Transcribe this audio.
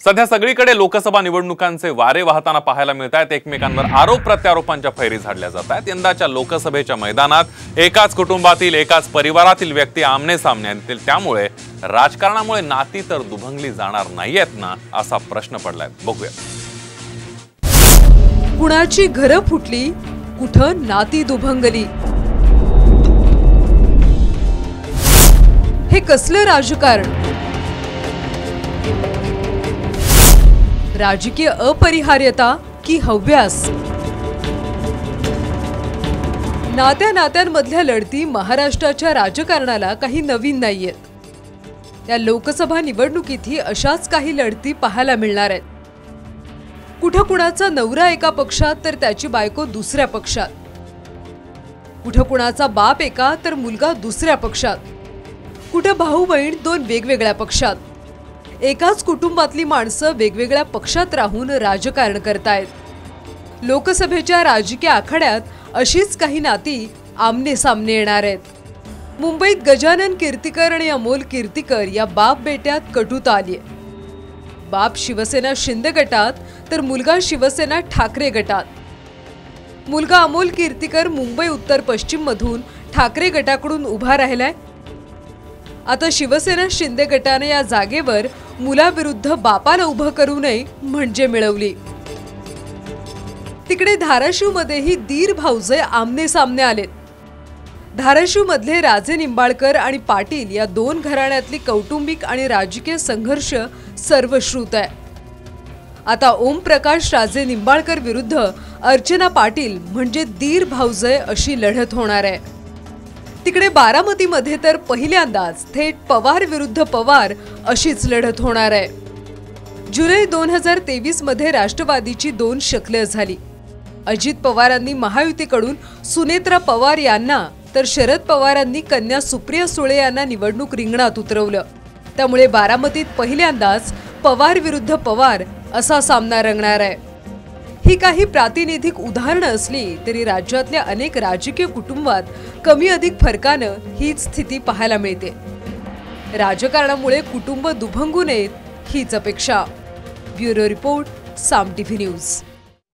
सध्या सगळीकडे लोकसभा निवडणुकांचे वारे वाहताना पाहायला मिळतात। एकमेकांवर आरोप प्रत्यारोपांच्या फैरी झाडल्या जात आहेत। यंदाच्या लोकसभेच्या मैदानात एकाच कुटुंबातील एकाच परिवारातील व्यक्ती आमने सामने येतील, त्यामुळे राजकारणामुळे नाती तर दुभंगली जाणार नाहीयेत ना, असा प्रश्न पडलाय। बघूया, कुणाची घरं फुटली, कुठं नाती दुभंगली। हे कसलं राजकारण? राजकीय अपरिहार्यता की हव्यास? नात्या नात्यांमधल्या लढती महाराष्ट्राच्या राजकारणाला काही नवीन नाहीयेत। या लोकसभा निवडणुकीतही अशाच काही लढती पाहायला मिळणार आहेत। कुठं कुणाचा नवरा एका पक्षात तर त्याची बायको दुसऱ्या पक्षात, कुठं कुणाचा बाप एका तर मुलगा दुसऱ्या पक्षात, कुठं भाऊ बहीण दोन वेगवेगळ्या पक्षात। एकाच कुटुंबातली माणसं वेगवेगळ्या पक्षात राहून राजकारण करतायत। लोकसभेच्या राजकीय आखाड्यात अशीच काही नाती आमने सामने येणार आहेत। मुंबईत गजानन कीर्तिकर आणि अमोल कीर्तिकर या बाप बेट्यात कटुता आलीय। बाप शिवसेना शिंदे गटात तर मुलगा शिवसेना ठाकरे गटात। मुलगा अमोल कीर्तिकर मुंबई उत्तर पश्चिम मधून ठाकरे गटाकडून उभा राहिलाय। आता शिवसेना शिंदे गटाने या जागेवर मुलाविरुद्ध बापाला उभं करू नये म्हणजे मिळवली। तिकडे धाराशिव मध्येही दीर भाऊजे आमने सामने आलेत। धाराशिव मधले राजे निंबाळकर आणि पाटील या दोन घराण्यातली कौटुंबिक आणि राजकीय संघर्ष सर्वश्रुत आहे। आता ओम प्रकाश राजे निंबाळकर विरुद्ध अर्चना पाटील म्हणजे दीर भाऊजे अशी लढत होणार आहे। तिकडे बारामतीमध्ये तर पहिल्यांदाच थेट पवार विरुद्ध पवार अशीच लढत होणार आहे। जुलै 2023 मध्ये राष्ट्रवादीची दोन शकलं झाली। अजित पवारांनी महायुतीकडून सुनेत्रा पवार यांना तर शरद पवारांनी कन्या सुप्रिया सुळे यांना निवडणूक रिंगणात उतरवलं। त्यामुळे बारामतीत पहिल्यांदाच पवार विरुद्ध पवार असा सामना रंगणार आहे। ही काही प्रातिनिधिक उदाहरणं असली तरी राज्यातल्या अनेक राजकीय कुटुंबात कमी अधिक फरकानं हीच स्थिती पाहायला मिळते। राजकारणामुळे कुटुंब दुभंगू नयेत हीच अपेक्षा। ब्युरो रिपोर्ट, साम टीव्ही न्यूज।